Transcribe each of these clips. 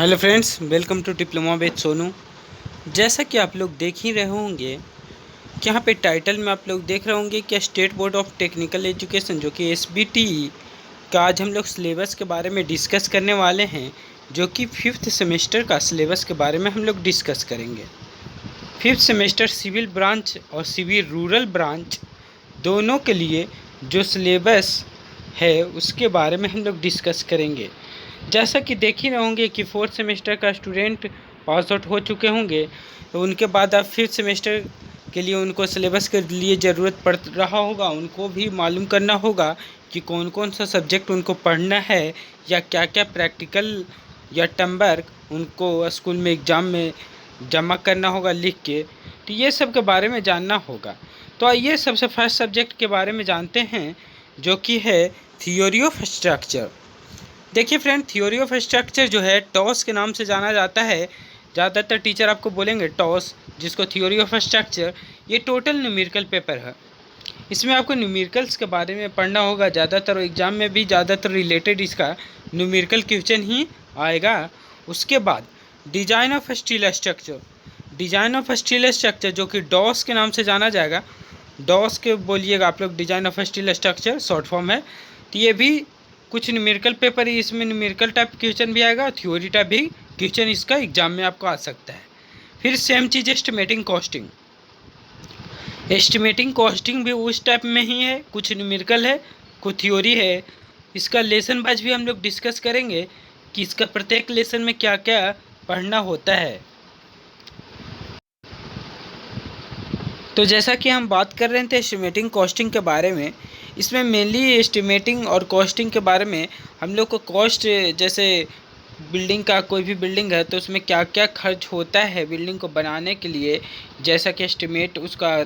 Hello friends, welcome to diploma with Sonu. जैसा कि आप लोग देख ही रहे होंगे कि यहाँ पे टाइटल में आप लोग देख रहे होंगे कि state board of technical education जो कि एसबीटी का आज हम लोग सिलेबस के बारे में डिस्कस करने वाले हैं, जो कि 5th सेमेस्टर का सिलेबस के बारे में हम लोग डिस्कस करेंगे। 5th सेमेस्टर सिविल ब्रांच और सिविल रूरल ब्रांच दोनों के लिए जो सिलेबस है उसके बारे में हम लोग डिस्कस करेंगे। जैसा कि देख ही रहे होंगे कि 4th सेमेस्टर का स्टूडेंट पास आउट हो चुके होंगे, तो उनके बाद अब 5th सेमेस्टर के लिए उनको सिलेबस के लिए ज़रूरत पड़ रहा होगा। उनको भी मालूम करना होगा कि कौन कौन सा सब्जेक्ट उनको पढ़ना है या क्या क्या प्रैक्टिकल या टर्म वर्क उनको स्कूल में एग्ज़ाम में जमा करना होगा लिख के। तो ये सब के बारे में जानना होगा। तो आइए सबसे फर्स्ट सब्जेक्ट के बारे में जानते हैं, जो कि है थियोरी ऑफ स्ट्रक्चर। देखिए फ्रेंड, थियोरी ऑफ स्ट्रक्चर जो है टॉस के नाम से जाना जाता है। ज़्यादातर टीचर आपको बोलेंगे टॉस, जिसको थियोरी ऑफ स्ट्रक्चर। ये टोटल न्यूमेरिकल पेपर है। इसमें आपको न्यूमेरिकल्स के बारे में पढ़ना होगा। ज़्यादातर एग्जाम में भी ज़्यादातर रिलेटेड इसका न्यूमेरिकल क्वेश्चन ही आएगा। उसके बाद design of steel structure. Design of steel structure जो कि डॉस के नाम से जाना जाएगा। डॉस के बोलिएगा आप लोग, design of steel structure short form है। तो ये भी कुछ न्यूमेरिकल पेपर ही, इसमें न्यूमेरिकल टाइप क्वेश्चन भी आएगा, थ्योरी टाइप भी क्वेश्चन इसका एग्जाम में आपको आ सकता है। फिर सेम चीज़ एस्टिमेटिंग कॉस्टिंग। एस्टिमेटिंग कॉस्टिंग भी उस टाइप में ही है, कुछ न्यूमेरिकल है कुछ थ्योरी है। इसका लेसन वाइज भी हम लोग डिस्कस करेंगे कि इसका प्रत्येक लेसन में क्या क्या पढ़ना होता है। तो जैसा कि हम बात कर रहे थे एस्टिमेटिंग कॉस्टिंग के बारे में, इसमें मेनली एस्टिमेटिंग और कॉस्टिंग के बारे में हम लोग को कॉस्ट, जैसे बिल्डिंग का कोई भी बिल्डिंग है तो उसमें क्या क्या खर्च होता है बिल्डिंग को बनाने के लिए, जैसा कि एस्टिमेट उसका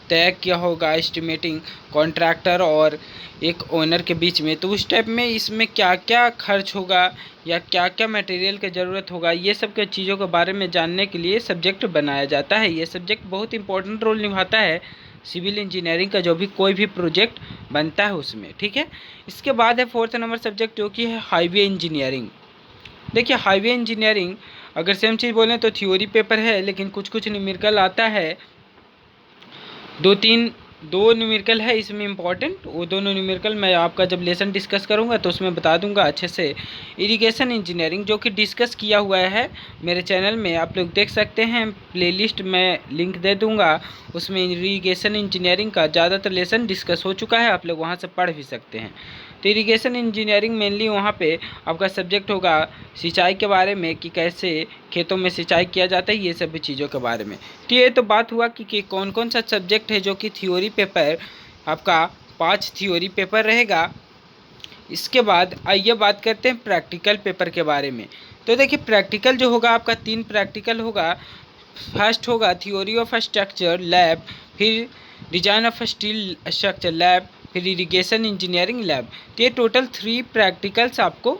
तय किया होगा एस्टिमेटिंग कॉन्ट्रैक्टर और एक ओनर के बीच में। तो उस टाइप में इसमें क्या क्या खर्च होगा या क्या क्या मटेरियल की ज़रूरत होगा, ये सब के चीज़ों के बारे में जानने के लिए सब्जेक्ट बनाया जाता है। ये सब्जेक्ट बहुत इंपॉर्टेंट रोल निभाता है सिविल इंजीनियरिंग का, जो भी कोई भी प्रोजेक्ट बनता है उसमें। ठीक है। इसके बाद है 4th नंबर सब्जेक्ट, जो कि है हाईवे इंजीनियरिंग। देखिए हाईवे इंजीनियरिंग अगर सेम चीज़ बोलें तो थ्योरी पेपर है, लेकिन कुछ कुछ न्यूमेरिकल आता है। दो न्यूमेरिकल है इसमें इंपॉर्टेंट। वो दोनों न्यूमेरिकल मैं आपका जब लेसन डिस्कस करूंगा तो उसमें बता दूंगा अच्छे से। इरिगेशन इंजीनियरिंग जो कि डिस्कस किया हुआ है मेरे चैनल में, आप लोग देख सकते हैं, प्लेलिस्ट में लिंक दे दूंगा। उसमें इरिगेशन इंजीनियरिंग का ज़्यादातर लेसन डिस्कस हो चुका है, आप लोग वहाँ से पढ़ भी सकते हैं। तो इरिगेशन इंजीनियरिंग मेनली वहाँ पे आपका सब्जेक्ट होगा सिंचाई के बारे में, कि कैसे खेतों में सिंचाई किया जाता है, ये सभी चीज़ों के बारे में। तो ये तो बात हुआ कि कौन कौन सा सब्जेक्ट है जो कि थ्योरी पेपर आपका 5 थ्योरी पेपर रहेगा। इसके बाद आइए बात करते हैं प्रैक्टिकल पेपर के बारे में। तो देखिए प्रैक्टिकल जो होगा आपका 3 प्रैक्टिकल होगा। फर्स्ट होगा थ्योरी ऑफ स्ट्रक्चर लैब, फिर design of steel structure lab, फिर इरिगेशन इंजीनियरिंग लैब। तो ये टोटल 3 प्रैक्टिकल्स आपको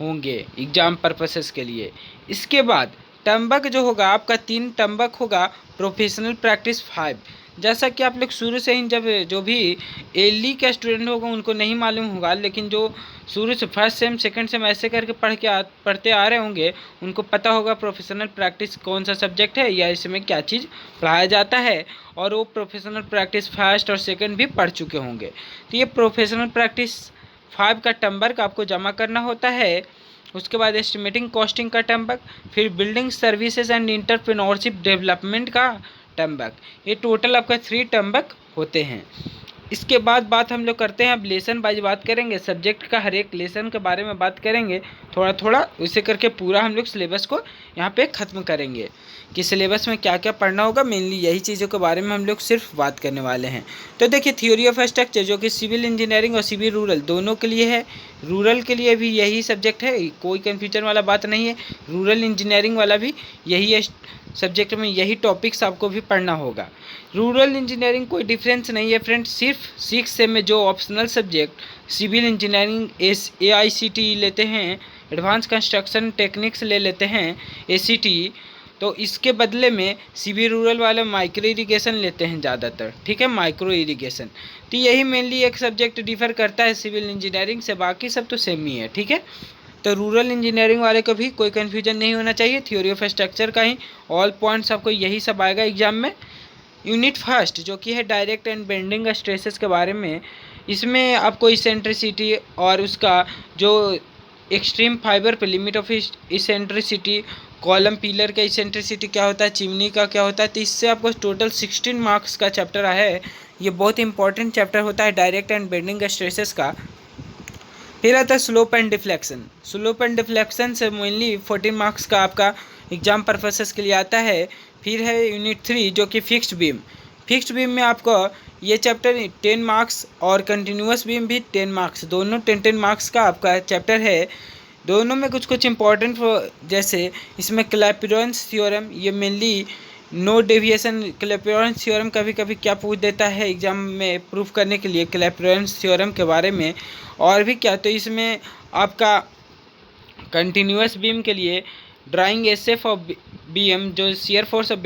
होंगे एग्जाम पर्पसेस के लिए। इसके बाद टर्म जो होगा आपका 3 टर्म होगा। Professional practice 5। जैसा कि आप लोग शुरू से ही, जब जो भी एली का स्टूडेंट होगा उनको नहीं मालूम होगा, लेकिन जो शुरू से फर्स्ट सेम सेकंड सेम ऐसे करके पढ़ते आ रहे होंगे उनको पता होगा प्रोफेशनल प्रैक्टिस कौन सा सब्जेक्ट है या इसमें क्या चीज़ पढ़ाया जाता है, और वो प्रोफेशनल प्रैक्टिस फर्स्ट और सेकंड भी पढ़ चुके होंगे। तो ये प्रोफेशनल प्रैक्टिस 5 का टर्म वर्क आपको जमा करना होता है। उसके बाद एस्टिमेटिंग कॉस्टिंग का टर्म वर्क, फिर building services and entrepreneurship development का टर्म वर्क। ये टोटल आपका 3 टर्म वर्क होते हैं। इसके बाद बात हम लोग करते हैं, अब लेसन वाइज बात करेंगे, सब्जेक्ट का हर एक लेसन के बारे में बात करेंगे थोड़ा थोड़ा, उसे करके पूरा हम लोग सिलेबस को यहाँ पे ख़त्म करेंगे कि सिलेबस में क्या क्या पढ़ना होगा। मेनली यही चीज़ों के बारे में हम लोग सिर्फ बात करने वाले हैं। तो देखिए थ्योरी ऑफ स्ट्रक्चर जो कि सिविल इंजीनियरिंग और सिविल रूरल दोनों के लिए है। रूरल के लिए भी यही सब्जेक्ट है, कोई कन्फ्यूजन वाला बात नहीं है। रूरल इंजीनियरिंग वाला भी यही सब्जेक्ट में यही टॉपिक्स आपको भी पढ़ना होगा। रूरल इंजीनियरिंग कोई डिफरेंस नहीं है फ्रेंड, सिर्फ 6 से में जो optional subject civil engineering AICTE लेते हैं, एडवांस कंस्ट्रक्शन टेक्निक्स ले लेते हैं ACTE, तो इसके बदले में सिविल रूरल वाले माइक्रो इरिगेशन लेते हैं ज़्यादातर। ठीक है, माइक्रो इरिगेशन। तो यही मेनली एक सब्जेक्ट डिफर करता है सिविल इंजीनियरिंग से, बाकी सब तो सेम ही है। ठीक है। तो रूरल इंजीनियरिंग वाले को भी कोई कन्फ्यूजन नहीं होना चाहिए, थ्योरी ऑफ स्ट्रक्चर का ही ऑल पॉइंट्स आपको यही सब आएगा एग्जाम में। यूनिट फर्स्ट जो कि है डायरेक्ट एंड बेंडिंग स्ट्रेसेस के बारे में, इसमें आपको इसेंट्रिसिटी और उसका जो एक्सट्रीम फाइबर पे limit of eccentricity, column pillar का इसेंट्रिसिटी क्या होता है, चिमनी का क्या होता है, तो इससे आपको टोटल 16 मार्क्स का चैप्टर है। ये बहुत इंपॉर्टेंट चैप्टर होता है डायरेक्ट एंड बेंडिंग स्ट्रेसेस का। फिर आता है slope and deflection. Slope and deflection से मेनली 14 मार्क्स का आपका एग्जाम पर्पसेस के लिए आता है। फिर है यूनिट 3 जो कि फिक्स्ड बीम। फिक्स्ड बीम में आपको ये चैप्टर 10 मार्क्स और कंटिन्यूस बीम भी 10 मार्क्स, दोनों 10 मार्क्स का आपका चैप्टर है। दोनों में कुछ कुछ इंपॉर्टेंट, जैसे इसमें क्लैपेरॉन्स थ्योरम, ये मेनली नो डेविएशन। क्लैपेरॉन्स थ्योरम कभी कभी क्या पूछ देता है एग्जाम में प्रूफ करने के लिए क्लैपेरॉन्स थ्योरम के बारे में। और भी क्या, तो इसमें आपका कंटिन्यूस बीम के लिए ड्राइंग एसएफ ऑफ बीएम, जो shear force of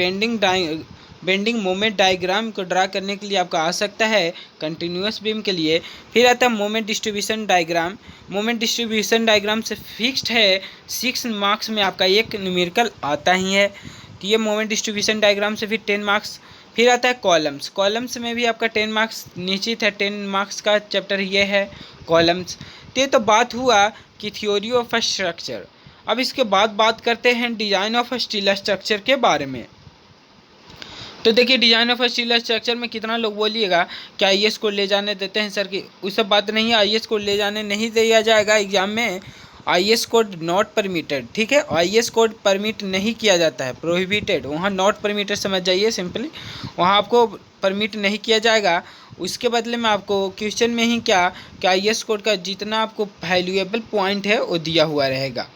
bending moment diagram को ड्रा करने के लिए आपका आ सकता है कंटिन्यूस बीम के लिए। फिर आता है moment distribution diagram. Moment distribution diagram से फिक्स्ड है 6 मार्क्स में आपका एक न्यूमेरिकल आता ही है। तो ये मोमेंट डिस्ट्रीब्यूशन डायग्राम से फिर 10 मार्क्स। फिर आता है कॉलम्स। कॉलम्स में भी आपका 10 मार्क्स निश्चित है, 10 मार्क्स का चैप्टर ये है कॉलम्स। तो बात हुआ कि थ्योरी ऑफ स्ट्रक्चर। अब इसके बाद बात करते हैं डिज़ाइन ऑफ स्टील स्ट्रक्चर के बारे में। तो देखिए डिज़ाइन ऑफ स्टील स्ट्रक्चर में कितना लोग बोलिएगा क्या आईएएस कोड ले जाने देते हैं सर की, उस सब बात नहीं है। आईएएस कोड ले जाने नहीं दिया जाएगा एग्जाम में। आईएएस कोड नॉट परमिटेड, ठीक है, आईएएस कोड परमिट नहीं किया जाता है, प्रोहिबिटेड। वहाँ नॉट परमिटेड समझ जाइए सिंपली, वहाँ आपको परमिट नहीं किया जाएगा। उसके बदले में आपको क्वेश्चन में ही क्या आईएएस कोड का जितना आपको वैल्यूएबल पॉइंट है वो दिया हुआ रहेगा।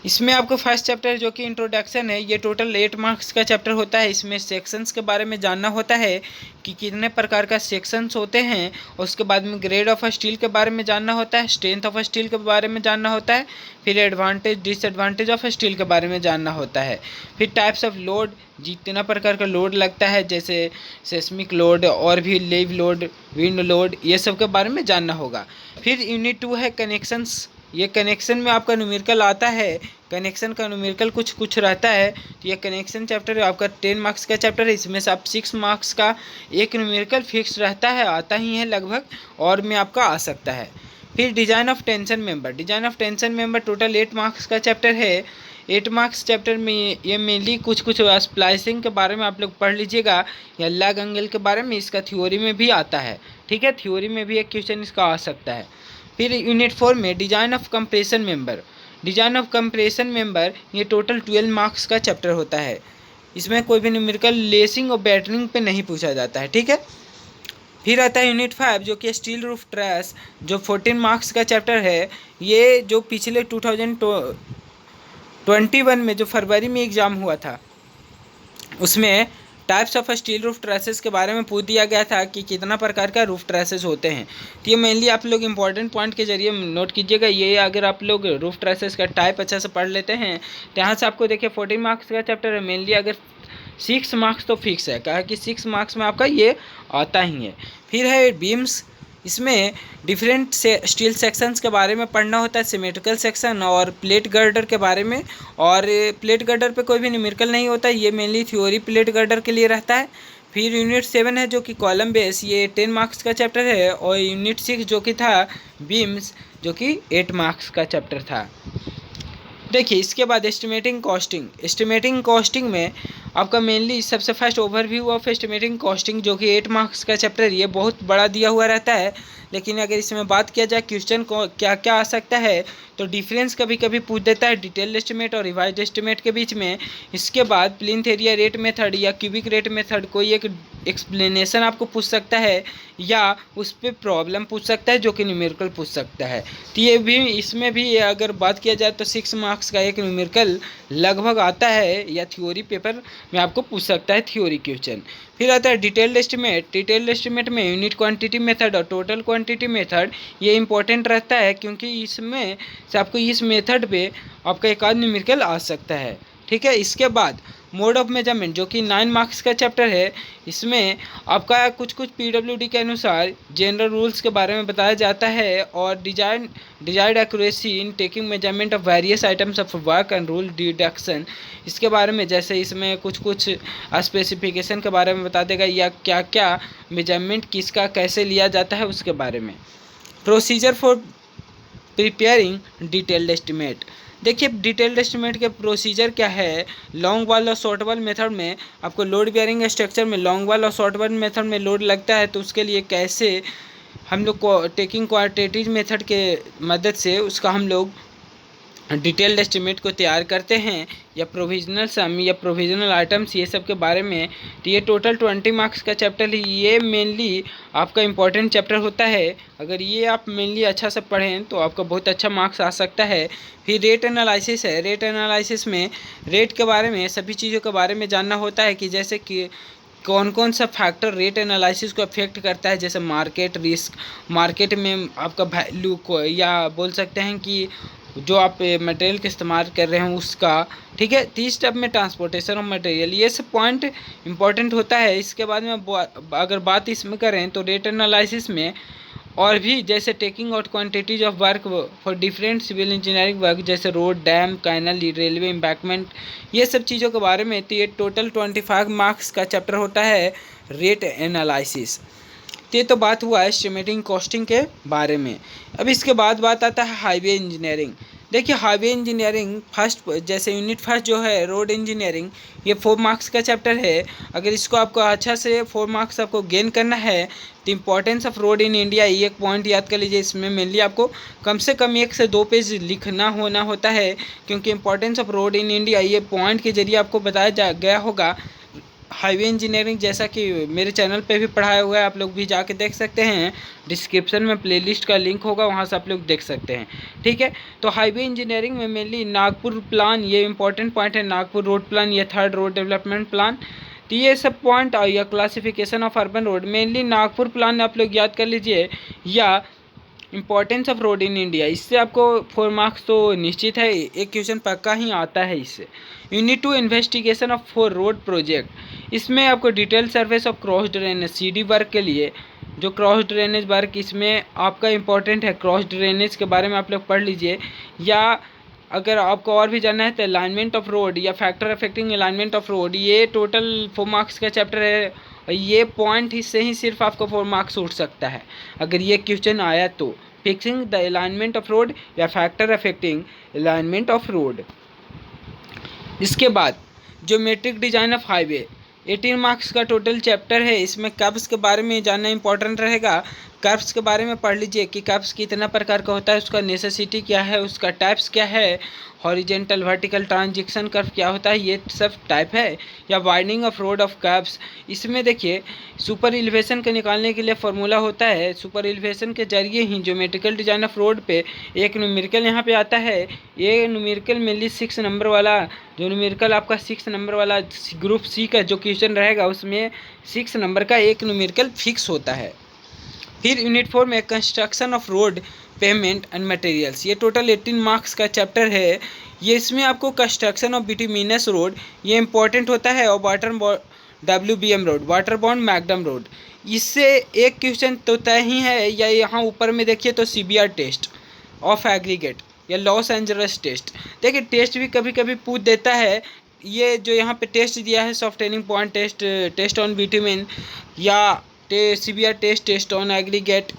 इसमें आपको फर्स्ट चैप्टर जो कि इंट्रोडक्शन है, ये टोटल 8 मार्क्स का चैप्टर होता है। इसमें सेक्शंस के बारे में जानना होता है कि कितने प्रकार का सेक्शंस होते हैं। उसके बाद में ग्रेड ऑफ स्टील के बारे में जानना होता है, स्ट्रेंथ ऑफ स्टील के बारे में जानना होता है, फिर एडवांटेज डिसएडवांटेज ऑफ स्टील के बारे में जानना होता है। फिर टाइप्स ऑफ लोड, जितना प्रकार का लोड लगता है, जैसे सेस्मिक लोड और भी लेव लोड, विंड लोड, ये सब के बारे में जानना होगा। फिर यूनिट 2 है कनेक्शंस। ये कनेक्शन में आपका न्यूमेरिकल आता है, कनेक्शन का न्यूमेरिकल कुछ कुछ रहता है। तो ये कनेक्शन चैप्टर आपका 10 मार्क्स का चैप्टर है। इसमें से आप 6 मार्क्स का एक न्यूमेरिकल फिक्स रहता है, आता ही है लगभग, और में आपका आ सकता है। फिर design of tension member. Design of tension member total 8 marks का चैप्टर है। 8 मार्क्स चैप्टर में ये मेनली कुछ कुछ स्प्लाइसिंग के बारे में आप लोग पढ़ लीजिएगा, या लैग एंगल के बारे में इसका थ्योरी में भी आता है, ठीक है, थ्योरी में भी एक क्वेश्चन इसका आ सकता है। फिर यूनिट 4 में design of compression member. Design of compression member ये टोटल 12 मार्क्स का चैप्टर होता है। इसमें कोई भी न्यूमेरिकल लेसिंग और बैटरिंग पे नहीं पूछा जाता है, ठीक है। फिर आता है यूनिट 5 जो कि स्टील रूफ ट्रस, जो 14 मार्क्स का चैप्टर है। ये जो पिछले 2021 में जो फरवरी में एग्ज़ाम हुआ था, उसमें types of steel roof trusses के बारे में पूछ दिया गया था कि कितना प्रकार का रूफ ट्रसेस होते हैं। तो ये मेनली आप लोग इंपॉर्टेंट पॉइंट के जरिए नोट कीजिएगा। ये अगर आप लोग रूफ ट्रसेस का टाइप अच्छा से पढ़ लेते हैं तो यहाँ से आपको देखिए 14 मार्क्स का चैप्टर है। मेनली अगर 6 मार्क्स तो फिक्स है, कहा कि 6 मार्क्स में आपका ये आता ही है। फिर है बीम्स। इसमें डिफरेंट से स्टील सेक्शंस के बारे में पढ़ना होता है, सिमेट्रिकल सेक्शन और प्लेट गर्डर के बारे में। और प्लेट गर्डर पे कोई भी न्यूमेरिकल नहीं होता है, ये मेनली थ्योरी प्लेट गर्डर के लिए रहता है। फिर यूनिट 7 है जो कि कॉलम बेस, ये 10 मार्क्स का चैप्टर है। और यूनिट 6 जो कि था बीम्स, जो कि 8 मार्क्स का चैप्टर था। देखिए इसके बाद एस्टिमेटिंग कॉस्टिंग। एस्टिमेटिंग कॉस्टिंग में आपका मेनली सबसे first overview of estimating costing जो कि 8 मार्क्स का चैप्टर, ये बहुत बड़ा दिया हुआ रहता है। लेकिन अगर इसमें बात किया जाए क्वेश्चन को क्या क्या आ सकता है, तो डिफरेंस कभी कभी पूछ देता है डिटेल एस्टिमेट और रिवाइज एस्टिमेट के बीच में। इसके बाद प्लिंथ एरिया रेट मेथड या क्यूबिक रेट मेथड, कोई एक एक्सप्लेनेशन आपको पूछ सकता है या उस पर प्रॉब्लम पूछ सकता है जो कि न्यूमेरिकल पूछ सकता है। तो ये भी, इसमें भी अगर बात किया जाए तो 6 मार्क्स का एक न्यूमेरिकल लगभग आता है, या थ्योरी पेपर में आपको पूछ सकता है थ्योरी क्वेश्चन। फिर आता है डिटेल्ड एस्टिमेट। डिटेल्ड एस्टिमेट में यूनिट क्वांटिटी मेथड और टोटल क्वांटिटी मेथड ये इंपॉर्टेंट रहता है, क्योंकि इसमें से आपको इस मेथड पे आपका एक आध न्यूमेरिकल आ सकता है, ठीक है। इसके बाद मोड ऑफ मेजरमेंट जो कि 9 मार्क्स का चैप्टर है, इसमें आपका कुछ पीडब्ल्यूडी के अनुसार जनरल रूल्स के बारे में बताया जाता है और desired accuracy in taking measurement of various items of work and rule deduction, इसके बारे में जैसे इसमें कुछ स्पेसिफिकेशन के बारे में बता देगा या क्या क्या मेजरमेंट किसका कैसे लिया जाता है उसके बारे में। Procedure for preparing detailed estimate, देखिए डिटेल्ड एस्टिमेट के प्रोसीजर क्या है। लॉन्ग वॉल और शॉर्ट वॉल मेथड में आपको लोड बेयरिंग स्ट्रक्चर में लॉन्ग वॉल और शॉर्ट वॉल मेथड में लोड लगता है, तो उसके लिए कैसे हम लोग को टेकिंग क्वांटिटीज मेथड के मदद से उसका हम लोग डिटेल्ड एस्टिमेट को तैयार करते हैं, या प्रोविजनल सम या प्रोविजनल आइटम्स, ये सब के बारे में। तो ये टोटल 20 मार्क्स का चैप्टर है, ये मेनली आपका इम्पॉर्टेंट चैप्टर होता है। अगर ये आप मेनली अच्छा से पढ़ें तो आपका बहुत अच्छा मार्क्स आ सकता है। फिर रेट एनालिसिस है, रेट एनालिसिस में रेट के बारे में सभी चीज़ों के बारे में जानना होता है कि जैसे कि कौन कौन सा फैक्टर रेट एनालिसिस को अफेक्ट करता है, जैसे मार्केट रिस्क, मार्केट में आपका वैल्यू को, या बोल सकते हैं कि जो आप मटेरियल के इस्तेमाल कर रहे हैं उसका, ठीक है। 30 स्टेप में ट्रांसपोर्टेशन ऑफ मटेरियल, ये सब पॉइंट इंपॉर्टेंट होता है। इसके बाद में अगर बात इसमें करें तो रेट एनालिसिस में और भी जैसे taking out quantities of work for different civil engineering work, जैसे road, dam, canal, railway embankment, ये सब चीज़ों के बारे में। तो ये टोटल 25 मार्क्स का चैप्टर होता है रेट एनालिसिस। ये तो बात हुआ है एस्टिमेटिंग कॉस्टिंग के बारे में। अब इसके बाद बात आता है हाईवे इंजीनियरिंग। देखिए हाईवे इंजीनियरिंग फर्स्ट, जैसे यूनिट फर्स्ट जो है रोड इंजीनियरिंग, ये 4 मार्क्स का चैप्टर है। अगर इसको आपको अच्छा से 4 मार्क्स आपको गेन करना है तो importance of road in India, ये एक पॉइंट याद कर लीजिए। इसमें मेनली आपको कम से कम 1 से 2 पेज लिखना होता है, क्योंकि importance of road in India ये पॉइंट के जरिए आपको बताया गया होगा। हाईवे इंजीनियरिंग जैसा कि मेरे चैनल पे भी पढ़ाया हुआ है, आप लोग भी जाके देख सकते हैं, डिस्क्रिप्शन में प्लेलिस्ट का लिंक होगा, वहाँ से आप लोग देख सकते हैं, ठीक है। तो हाईवे इंजीनियरिंग में मेनली नागपुर प्लान, ये इंपॉर्टेंट पॉइंट है, नागपुर रोड प्लान, ये 3rd रोड डेवलपमेंट प्लान, तो ये सब पॉइंट या classification of urban road, mainly Nagpur plan आप लोग याद कर लीजिए, या importance of road in India, इससे आपको 4 मार्क्स तो निश्चित है, एक क्वेश्चन पक्का ही आता है इससे। Unit 2 investigation of 4 road project, इसमें आपको detail service of cross drainage CD work के लिए, जो क्रॉस ड्रेनेज वर्क इसमें आपका इंपॉर्टेंट है, क्रॉस ड्रेनेज के बारे में आप लोग पढ़ लीजिए। या अगर आपको और भी जानना है तो अलाइनमेंट ऑफ रोड या factor affecting alignment of road, ये टोटल 4 मार्क्स का चैप्टर है। ये पॉइंट इससे ही सिर्फ आपको 4 मार्क्स उठ सकता है अगर ये क्वेश्चन आया तो, fixing the alignment of road या factor affecting alignment of road. इसके बाद geometric design of highway, 18 marks का टोटल चैप्टर है। इसमें कर्व्स के बारे में जानना इंपॉर्टेंट रहेगा। कर्व्स के बारे में पढ़ लीजिए कि कर्व्स कितना प्रकार का होता है, उसका नेसेसिटी क्या है, उसका टाइप्स क्या है, हॉरिजेंटल वर्टिकल ट्रांजिशन कर्व क्या होता है, ये सब टाइप है। या widening of road of curves, इसमें देखिए सुपर एलिवेशन के निकालने के लिए फार्मूला होता है, सुपर एलिवेशन के जरिए ही ज्योमेट्रिकल डिजाइन ऑफ रोड पे एक न्यूमेरिकल यहाँ पे आता है। ये न्यूमेरिकल मेनली 6 नंबर वाला, जो न्यूमेरिकल आपका 6 नंबर वाला ग्रुप सी का जो क्वेश्चन रहेगा उसमें 6 नंबर का एक न्यूमेरिकल फिक्स होता है। फिर यूनिट 4 में construction of road payment and materials, ये टोटल 18 मार्क्स का चैप्टर है। ये इसमें आपको कंस्ट्रक्शन ऑफ बिटुमिनस रोड, ये इंपॉर्टेंट होता है, और WBM road, water bond McAdam road, इससे एक क्वेश्चन तो तय ही है। या यहाँ ऊपर में देखिए तो CBR टेस्ट ऑफ एग्रीगेट या लॉस एंजल्स टेस्ट, देखिए टेस्ट भी कभी कभी पूछ देता है। ये जो यहाँ पे टेस्ट दिया है softening point test, test on bitumen, या CBR टेस्ट ऑन एग्रीगेट,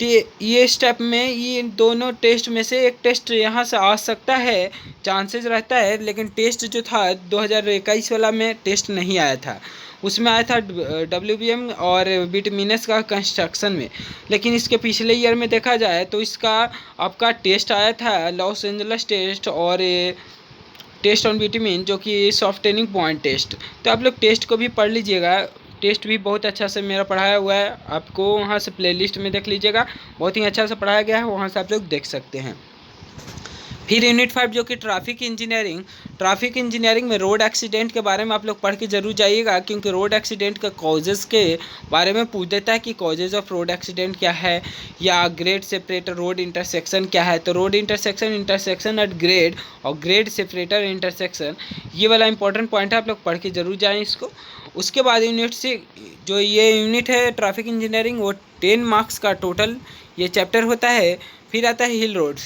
ये स्टेप में ये दोनों टेस्ट में से एक टेस्ट यहाँ से आ सकता है, चांसेस रहता है। लेकिन टेस्ट जो था 2021 वाला में टेस्ट नहीं आया था, उसमें आया था WBM और बिटुमिनस का कंस्ट्रक्शन में। लेकिन इसके पिछले ईयर में देखा जाए तो इसका आपका टेस्ट आया था लॉस एंजल्स टेस्ट और टेस्ट ऑन बिटुमिन, जो कि सॉफ्टनिंग पॉइंट टेस्ट। तो आप लोग टेस्ट को भी पढ़ लीजिएगा, टेस्ट भी बहुत अच्छा से मेरा पढ़ाया हुआ है, आपको वहाँ से प्लेलिस्ट में देख लीजिएगा, बहुत ही अच्छा से पढ़ाया गया है, वहाँ से आप लोग देख सकते हैं। फिर यूनिट 5 जो कि ट्रैफिक इंजीनियरिंग में रोड एक्सीडेंट के बारे में आप लोग पढ़ के जरूर जाइएगा, क्योंकि रोड एक्सीडेंट का कॉजेज़ के बारे में पूछ देता है कि कॉजेज़ ऑफ रोड एक्सीडेंट क्या है, या ग्रेड सेपरेटर रोड इंटरसेक्शन क्या है। तो रोड इंटरसेक्शन एट ग्रेड और ग्रेड सेपरेटर इंटरसेक्शन, ये वाला इंपॉर्टेंट पॉइंट है, आप लोग पढ़ के जरूर जाएँ इसको। उसके बाद यूनिट से जो ये यूनिट है ट्रैफिक इंजीनियरिंग, वो 10 मार्क्स का टोटल ये चैप्टर होता है। फिर आता है हिल रोड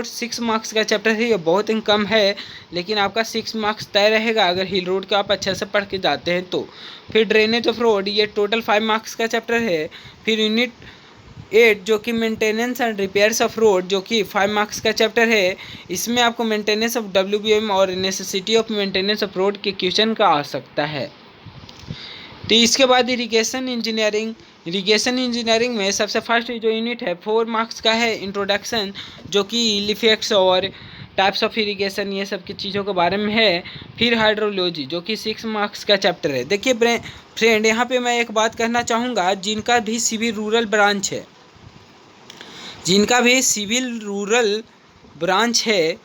6 मार्क्स का चैप्टर है, ये बहुत ही कम है, लेकिन आपका 6 मार्क्स तय रहेगा अगर हिल रोड का आप अच्छे से पढ़ के जाते हैं तो। फिर ड्रेनेज ऑफ रोड, ये टोटल 5 मार्क्स का चैप्टर है। फिर यूनिट 8 जो कि maintenance and repairs of road, जो कि 5 मार्क्स का चैप्टर है। इसमें आपको मेंटेनेंस ऑफ WBM और necessity of maintenance of road के क्वेश्चन का आ सकता है। तो इसके बाद इरिगेशन इंजीनियरिंग में सबसे फर्स्ट जो यूनिट है 4 मार्क्स का है, इंट्रोडक्शन, जो कि इफेक्ट्स और टाइप्स ऑफ इरिगेशन ये सब की चीज़ों के बारे में है। फिर हाइड्रोलॉजी जो कि 6 मार्क्स का चैप्टर है। देखिए फ्रेंड, यहाँ पे मैं एक बात कहना चाहूँगा, जिनका भी सिविल रूरल ब्रांच है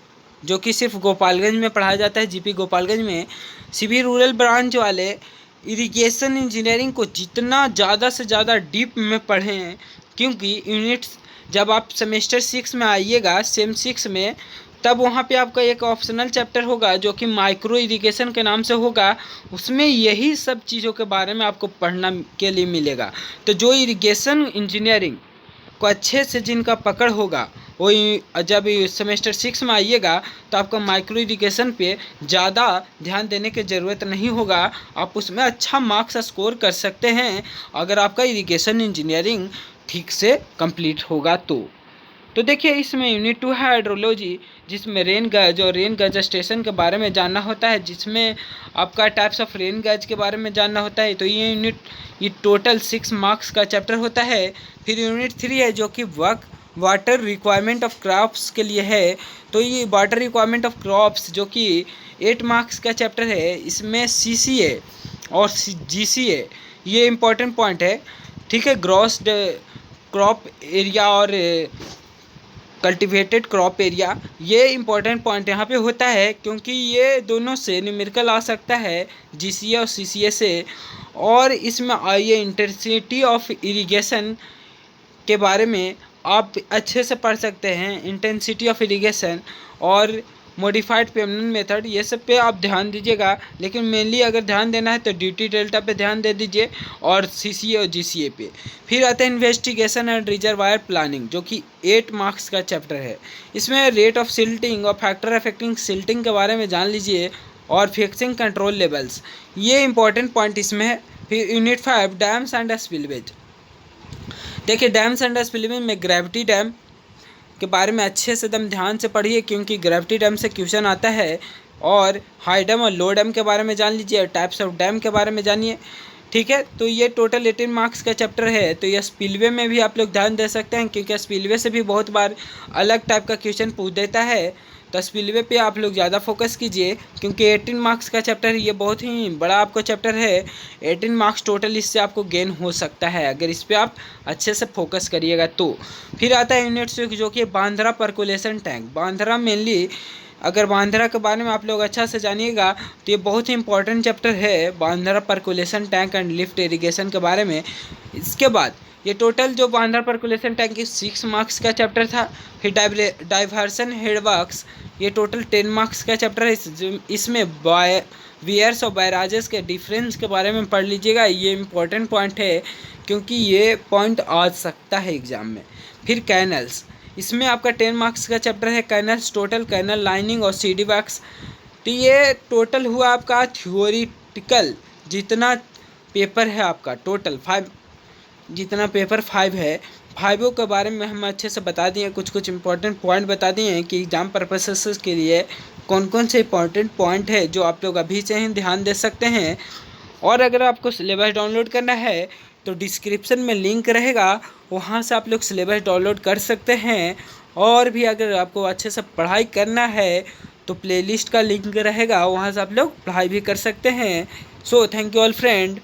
जो कि सिर्फ गोपालगंज में पढ़ाया जाता है, GP गोपालगंज में, सिविल रूरल ब्रांच वाले इरिगेशन इंजीनियरिंग को जितना ज़्यादा से ज़्यादा डीप में पढ़ें, क्योंकि यूनिट्स जब आप सेमेस्टर 6 में आइएगा, सेम 6 में, तब वहाँ पे आपका एक ऑप्शनल चैप्टर होगा जो कि माइक्रो इरिगेशन के नाम से होगा। उसमें यही सब चीज़ों के बारे में आपको पढ़ना के लिए मिलेगा। तो जो इरिगेशन इंजीनियरिंग को अच्छे से जिनका पकड़ होगा, वो जब सेमेस्टर 6 में आइएगा तो आपको माइक्रो इरिगेशन पे ज़्यादा ध्यान देने की ज़रूरत नहीं होगा, आप उसमें अच्छा मार्क्स स्कोर कर सकते हैं अगर आपका इरिगेशन इंजीनियरिंग ठीक से कंप्लीट होगा तो देखिए इसमें यूनिट 2 है हाइड्रोलॉजी, जिसमें रेन गज और रेन गज स्टेशन के बारे में जानना होता है, जिसमें आपका टाइप्स ऑफ रेन गज के बारे में जानना होता है। तो ये टोटल 6 मार्क्स का चैप्टर होता है। फिर यूनिट 3 है जो कि वाटर रिक्वायरमेंट ऑफ क्रॉप्स के लिए है। तो ये वाटर रिक्वायरमेंट ऑफ क्रॉप्स जो कि 8 मार्क्स का चैप्टर है, इसमें CCA और GCA ये इम्पोर्टेंट पॉइंट है, ठीक है। ग्रॉस क्रॉप एरिया और कल्टिवेटेड क्रॉप एरिया, ये इम्पोर्टेंट पॉइंट यहाँ पे होता है, क्योंकि ये दोनों से न्यूमेरिकल आ सकता है, GCA और CCA से। और इसमें ये इंटेंसिटी ऑफ इरिगेशन के बारे में आप अच्छे से पढ़ सकते हैं, इंटेंसिटी ऑफ इरिगेशन और मॉडिफाइड पेमेंट मेथड, ये सब पे आप ध्यान दीजिएगा। लेकिन मेनली अगर ध्यान देना है तो ड्यूटी डेल्टा पे ध्यान दे दीजिए और CCA और GCA पे। फिर आता है इन्वेस्टिगेशन एंड रिजर्वायर प्लानिंग, जो कि 8 मार्क्स का चैप्टर है। इसमें रेट ऑफ सिल्टिंग और फैक्टर अफेक्टिंग सिल्टिंग के बारे में जान लीजिए और फिक्सिंग कंट्रोल लेवल्स, ये इंपॉर्टेंट पॉइंट इसमें है। फिर यूनिट 5 डैम्स एंड स्पिलवेज, देखिए डैम्स एंड स्पिलवेज में ग्रेविटी डैम के बारे में अच्छे से एकदम ध्यान से पढ़िए, क्योंकि ग्रेविटी डैम से क्वेश्चन आता है। और हाई डैम और लो डैम के बारे में जान लीजिए, टाइप्स ऑफ डैम के बारे में जानिए, ठीक है। तो ये टोटल 18 मार्क्स का चैप्टर है। तो ये स्पिलवे में भी आप लोग ध्यान दे सकते हैं, क्योंकि स्पिलवे से भी बहुत बार अलग टाइप का क्वेश्चन पूछ देता है। तो स्पिलवे पे आप लोग ज़्यादा फोकस कीजिए, क्योंकि 18 मार्क्स का चैप्टर ये बहुत ही बड़ा आपको चैप्टर है। 18 मार्क्स टोटल इससे आपको गेन हो सकता है अगर इस पर आप अच्छे से फोकस करिएगा तो। फिर आता है यूनिट 6 जो कि Bandra percolation tank. Bandra mainly अगर बांद्रा के बारे में आप लोग अच्छा से जानिएगा तो ये बहुत ही इंपॉर्टेंट चैप्टर है, Bandra percolation tank and lift irrigation के बारे में। इसके बाद ये टोटल जो बांद्रा पर्कुलेशन टैंक की 6 मार्क्स का चैप्टर था। फिर डाइवर्सन हेडवर्क्स, ये टोटल 10 मार्क्स का चैप्टर है। इसमें वियर्स और बैराजेस के डिफरेंस के बारे में पढ़ लीजिएगा, ये इंपॉर्टेंट पॉइंट है, क्योंकि ये पॉइंट आ सकता है एग्जाम में। फिर कैनल्स, इसमें आपका 10 मार्क्स का चैप्टर है कैनल्स, टोटल कैनल लाइनिंग और सीडी वर्क्स। तो ये टोटल हुआ आपका थ्योरिटिकल जितना पेपर है आपका, टोटल 5 जितना पेपर 5 है, 5 के बारे में हम अच्छे से बता दिए, कुछ इंपॉर्टेंट पॉइंट बता दिए हैं कि एग्ज़ाम पर्पसेस के लिए कौन कौन से इंपॉर्टेंट पॉइंट है जो आप लोग अभी से ही ध्यान दे सकते हैं। और अगर आपको सिलेबस डाउनलोड करना है तो डिस्क्रिप्शन में लिंक रहेगा, वहाँ से आप लोग सिलेबस डाउनलोड कर सकते हैं। और भी अगर आपको अच्छे से पढ़ाई करना है तो प्लेलिस्ट का लिंक रहेगा, वहाँ से आप लोग पढ़ाई भी कर सकते हैं। So thank you all friend.